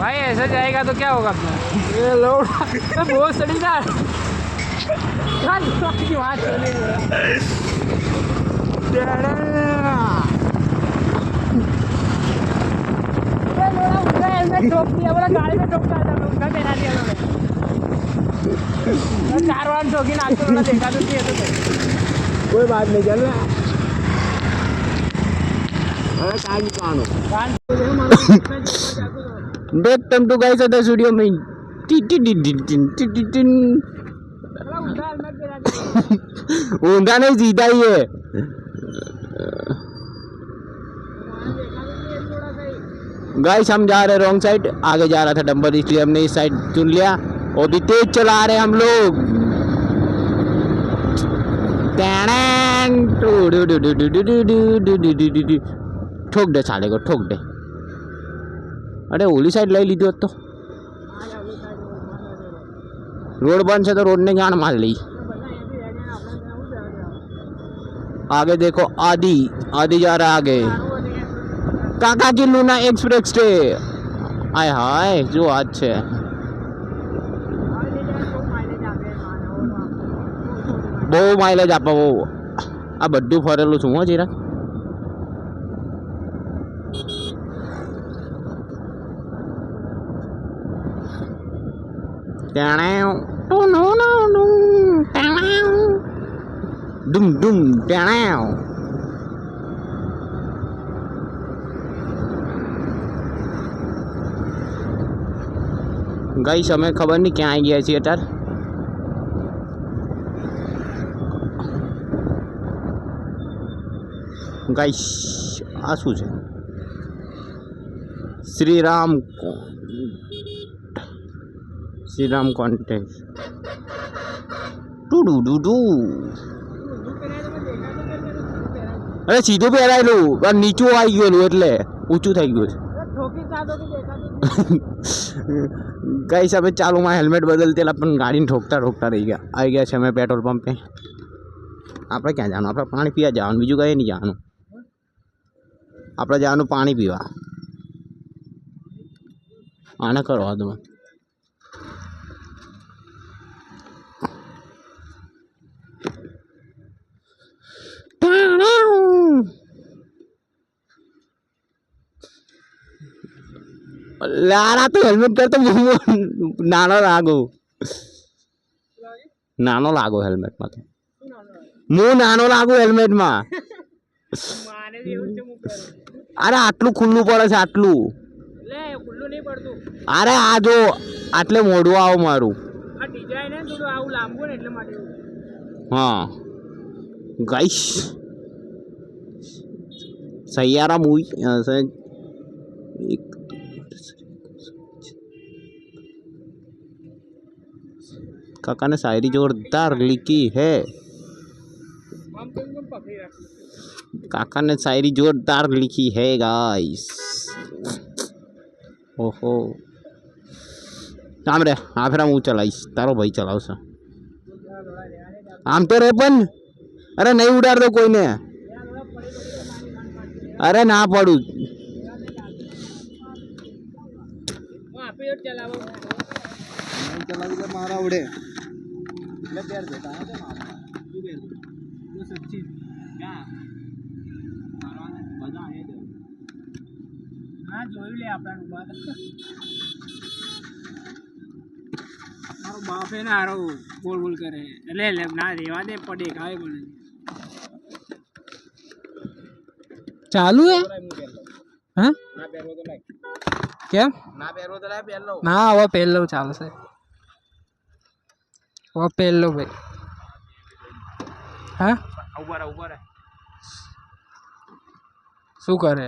भाई ऐसा जाएगा तो क्या होगा अपना? ये लोड बहुत सड़ी ना वहाँ चले ठोक दिया, बोला गाड़ी में ठोकता था, उनका पहना दिया उन्होंने। 4 बार ठोकी ना, आपको थोड़ा देखा तो चाहिए तो कोई बात नहीं, चल रहा welcome to guys other studio में ऊंधा नहीं, सीधा ही है। गाइस हम जा रहे रॉन्ग साइड, आगे जा रहा था डंबर, इसलिए हमने इस साइड चुन लिया और भी तेज चला रहे हम लोग। ठोक दे साले को, ठोक दे। अरे ओली साइड लई लीधी होत तो रोड बंद है, तो रोड ने जान मार ली। आगे देखो, आदि आदि जा रहा है आगे, काका की लूना एक्सप्रेस से। आय हाय जो आज है બહુ માઇલેજ આપે બહુ। આ બધું ફરેલું છું હો જીરા। ડુમ ડુમ ટેણાવ। ગાઈસ અમે ખબર નહીં ક્યાં આવી ગયા છીએ અત્યારે। ગાઈસ આ શું છે? Shriram contact to do do do. અરે સીધું પહેરાયેલું પણ નીચું આવી ગયેલું એટલે ઊંચું થઈ ગયું છે। ગાઈસ અમે ચાલુમાં હેલ્મેટ બદલતેલા પણ ગાડીને ઠોકતા ઠોકતા રહી ગયા। આવી ગયા છે અમે પેટ્રોલ પંપે। આપણે ક્યાં જવાનું? આપણે પાણી પીવા જવાનું, બીજું કંઈ નહીં જવાનું। આપણે જવાનું પાણી પીવા। આને કરો તમે લારા તો હેલ્મેટ કરતો નાનો લાગો હેલ્મેટમાં તો હું નાનો લાગુ હેલ્મેટમાં। અરે આટલું ખુલ્લું પડે છે, આટલું। અરે આ જો આટલે મોઢું આવું મારું। હા ગાઈસ સૈયારા મૂવી काका ने शायरी जोरदार लिखी है। काका ने शायरी जोरदार लिखी है गाइस। ओहो आम रे हाँ फिर હું ચલાવીશ, તારો ભાઈ ચલાવશે। આમ તો રે પણ અરે નહીં ઉડાડતો કોઈને। અરે ના પડું ચલાવી તો મારા ઉડે એટલે પેર દેતા હે ના તું પેર તો સચ્ચી ક્યાં મારવાને મજા આવે છે। હા જોઈ લે આપણા બાદ મારો બાપ હે ને આરો બોલ બોલ કરે એટલે લે ના રેવા દે પડે ખાય મને ચાલુ હે। હા ના પહેરવો તો લાય કેમ ના પહેરવો તો લાય પહેર લો ના હવે પહેર લો ચાલશે वो પહેર લો ભાઈ। હા ઉભા રહે શું કરે?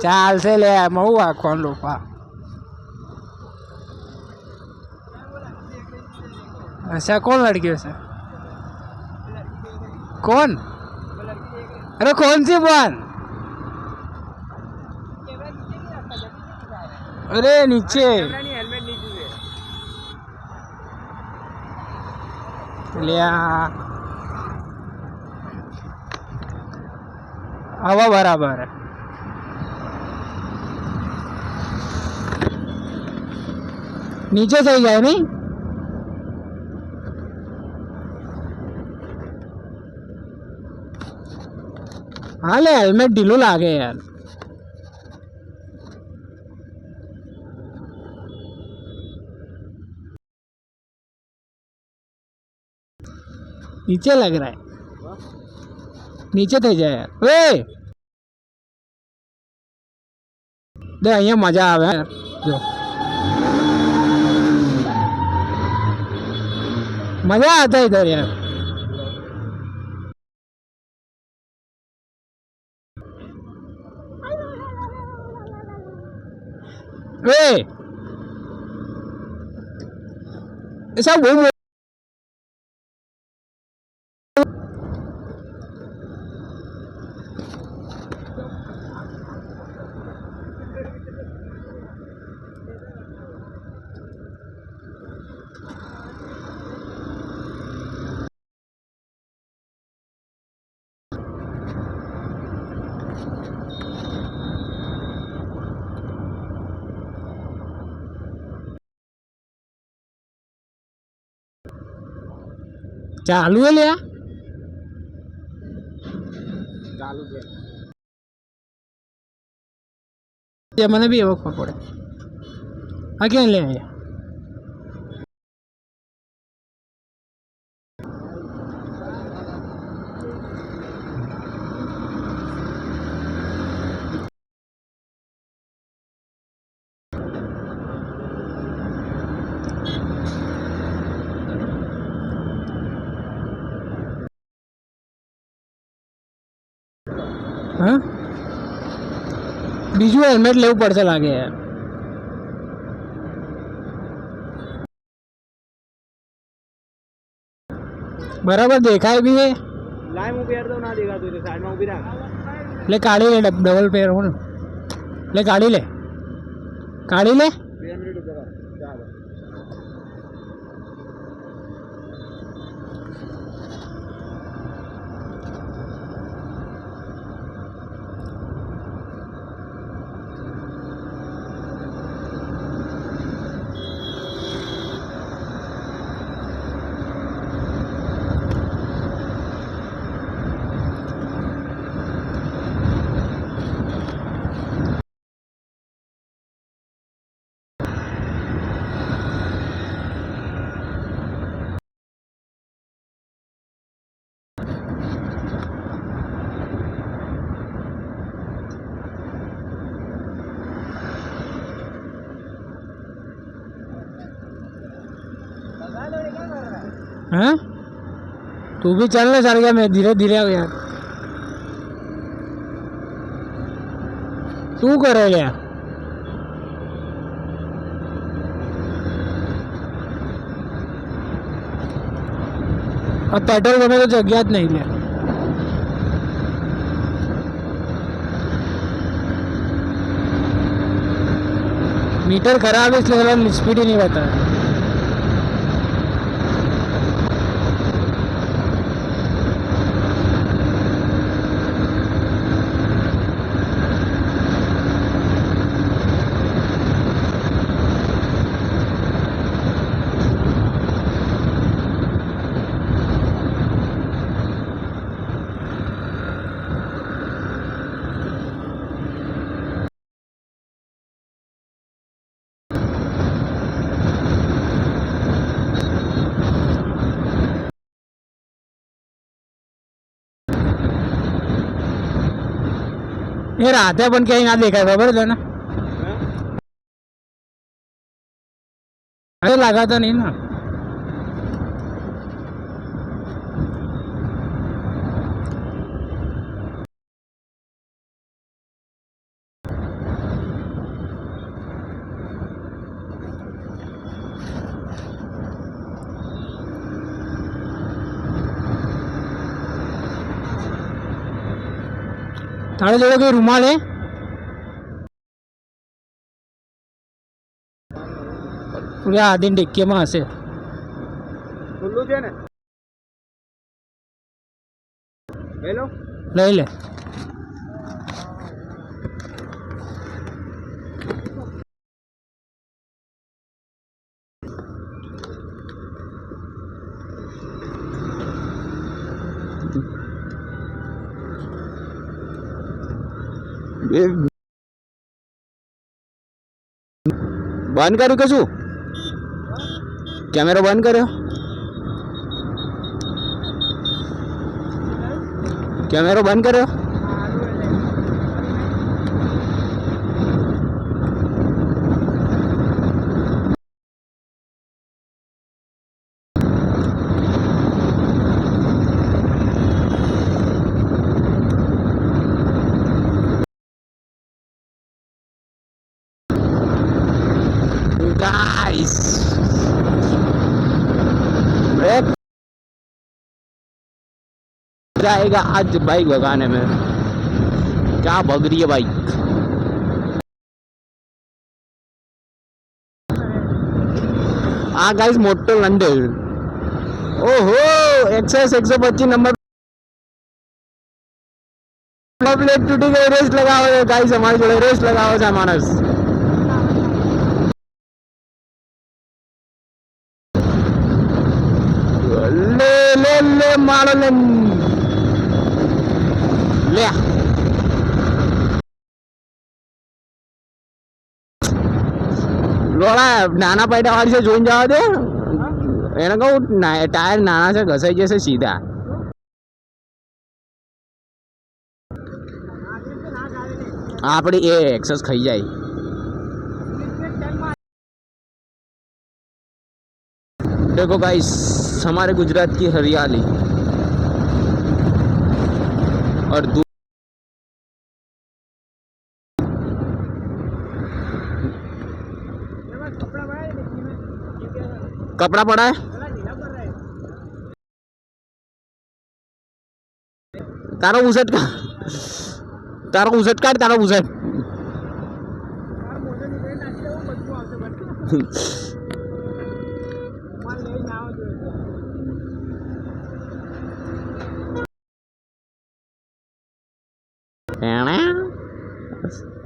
ચાલશે લે મઉ આખોન લોપા। अच्छा कौन लड़की है? कौन? अरे कौन सी बहन? अरे नीचे लिया हवा बराबर है। नीचे सही गए नहीं। हाँ ले हेलमेट ढीलो लागे यार। नीचे लग रहा है, नीचे થઈ જાય યાર। ઓય દે અહીંયા મજા આવે યાર। જો मजा आता है इधर यार। ए ऐसा वो चालू है लिया ચાલુ છે। ये मैंने भी वो पकड़े आगे ले आया। हाँ बीजू हेलमेट लेવું પડશે લાગે યાર। બરાબર દેખાય भी है। લાઈવ હું પહેરતો ના દેખાતું એટલે સાઈડમાં ઊભી રાખ। ले काढ़ी ले डबल पेयर हो ले काढ़ी ले 2 મિનિટ ઉભો કર ચાલો। हाँ तू भी चलने चल गया, मैं धीरे धीरे यार तू करे लिया। अब पेट्रोल में तो जगह ज नहीं ले। मीटर खराब है इसलिए स्पीड ही नहीं बता है। ये राहते पण काही ना देखाय खबर है ना, अरे लगा तो नहीं ना। तारे जोड़े कोई रुमाल है? पूरे आधी डिक्की में हसे खुल्लू છે ને લઈ લો ले ले। બંધ કર્યું કે શું? કેમેરો બંધ કર્યો? કેમેરો બંધ કર્યો? गाइस जाएगा आज बाइक भगाने में। क्या भग रही है बाइक? हाँ गाइस मोटो लंडन। ओहो एक्सेस 125 नंबर प्लेट टूटी गई। रेस लगाओ गाइस, हमारे जोड़े रेस लगाओ છે માણસ। ले ले ले मारो ले ले લોડા નાના પૈડા વાળી છે, જોઈને જવા દે એને કહું ટાયર નાના છે, ઘસાઈ જશે સીધા। આપણી એ એક્સેસ ખાઈ જાય। देखो गाइस हमारे गुजरात की हरियाली और कपड़ा पड़ा है। तारो बुसेट का तारो बुसेट काट तारो बुसेट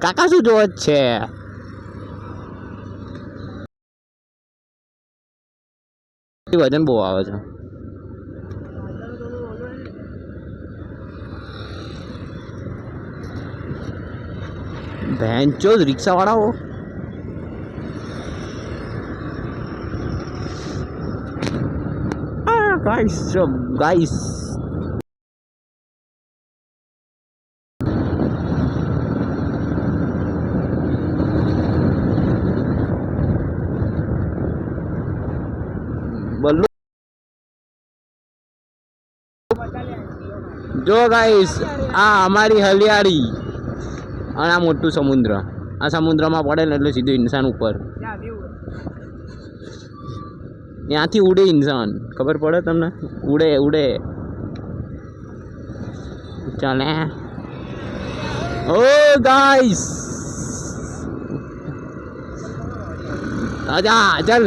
કાકા શું જોવે છે? વજન બહુ આવે છે। ભેંચો રિક્ષા વાળાઓ ગાઈસ बल्लू जो गाइस आ हमारी हरियाली और आ मोटू समुद्र। आ समुद्र में पड़े એટલે સીધું इंसान ऊपर ત્યાંથી ઉડે इंसान। खबर पड़े તમને? उड़े उड़े चले। ओ गाइस आजा चल।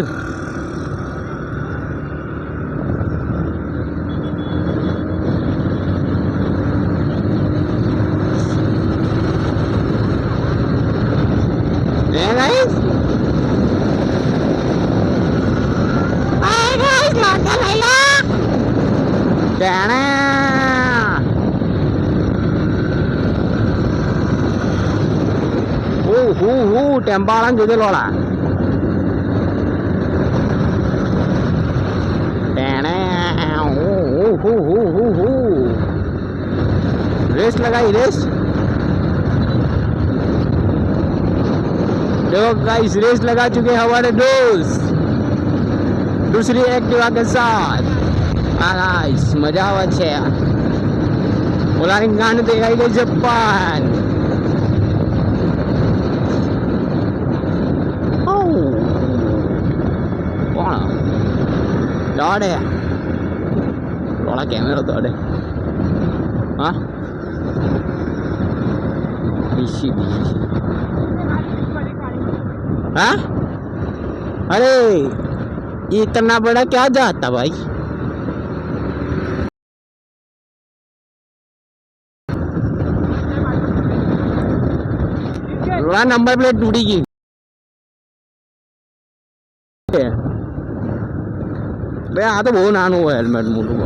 टेम्पाड़ा जो लोड़ा रेस लगाई रेस। देखो गाइस रेस लगा चुके हमारे दोस्त दूसरी एक्टिवा के साथ। गाइस मजा आवा छे। ओलानी गान देखाई गई जापान। दौड़े थोड़ा कैमरा दौड़े। हाँ हाँ अरे इतना बड़ा क्या जाता भाई? नंबर प्लेट टूटी की ભાઈ આ તો બહુ નાનું હોય હેલ્મેટ મોટું।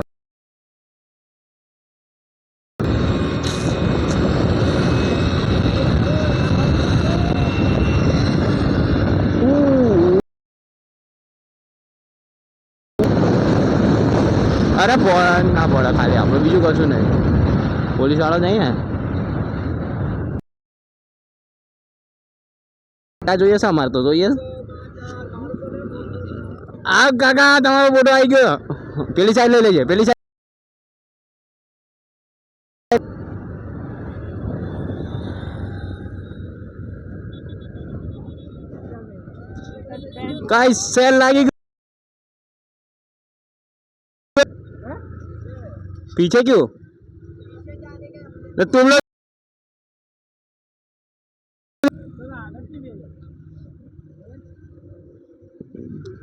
અરે ના પડે, ખાલી આપણે બીજું કશું નહીં. પોલીસ વાળો નહીં ને. જોઈએ છે અમારે તો જોઈએ. આ કાકા તમારો ફોટો આવી ગયો. પેલી સાઈડ લઈ લેજે, પેલી સાઈડ. કઈ સેલ લાગી ગયું पीछे क्यों? तो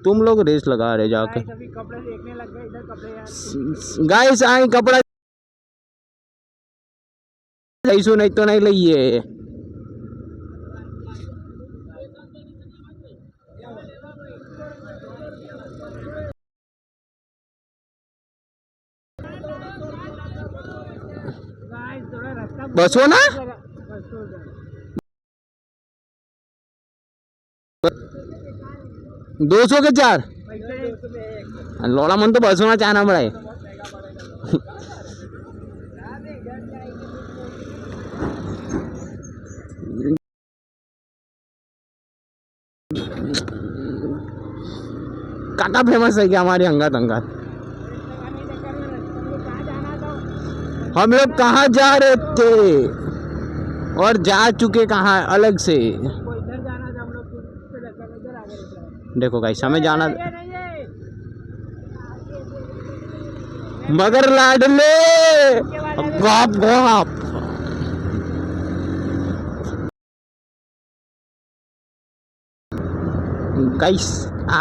तुम लोग रेस लगा रहे जाके. कपड़े देखने लग गए इधर कपड़े. गाइस आए कपड़ा लईसु नहीं तो नहीं लइए. बसो ना 200 के 4 लोड़ा मन तो बसो ना चाना पड़े. काका फेमस है क्या हमारी अंगात अंगात. हम लोग कहाँ जा रहे थे और जा चुके कहाँ अलग से. देखो गाइस हमें जाना मगर लाडले गॉप गॉप. गाइस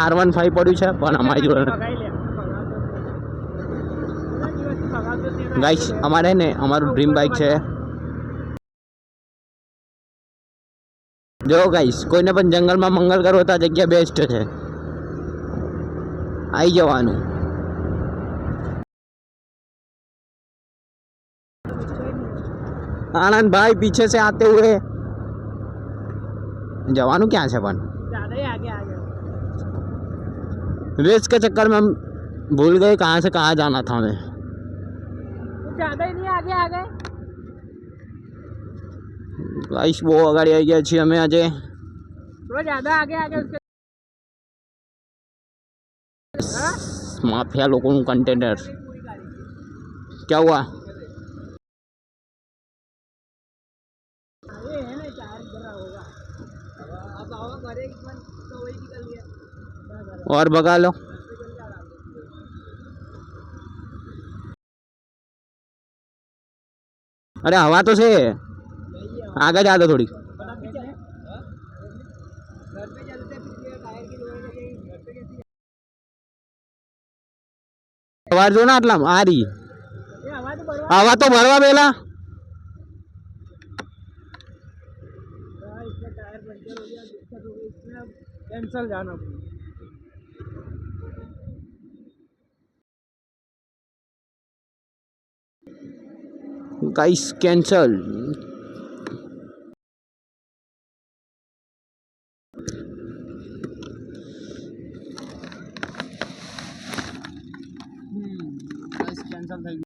R15 પડ્યું છે પણ અમારી જોડે. ગાઈસ અમારે ને અમારું ડ્રીમ બાઇક છે. જો ગાઈસ કોઈને પણ જંગલમાં મંગલ કરવો તો આ જગ્યા બેસ્ટ છે. આવી જવાનું. आनंद भाई पीछे से आते हुए. जवानों क्या है पण ज्यादा ही आगे आ गया. रेस के चक्कर में हम भूल गए कहाँ से कहाँ जाना था हमें. ज्यादा ही नहीं आगे आ गए. गाइस वो अगाड़ी आई गया छी हमें अजय. थोड़ा ज्यादा आगे आ गए उसके. माफिया लोगों को कंटेनर क्या हुआ. ये है ना चार जरा होगा. अब हवा भरेगी तो वही निकल गया. और भगा लो. अरे हवा तो से आगे जा दो थोड़ी. सवार जो ना आटला आ रही हवा तो भरवा पेला. टायर पंचर हो गया, दिक्कत हो गई इसमें. अब कैंसल जाना. Guys cancel. गाइस कैंसल થઈ ગયું.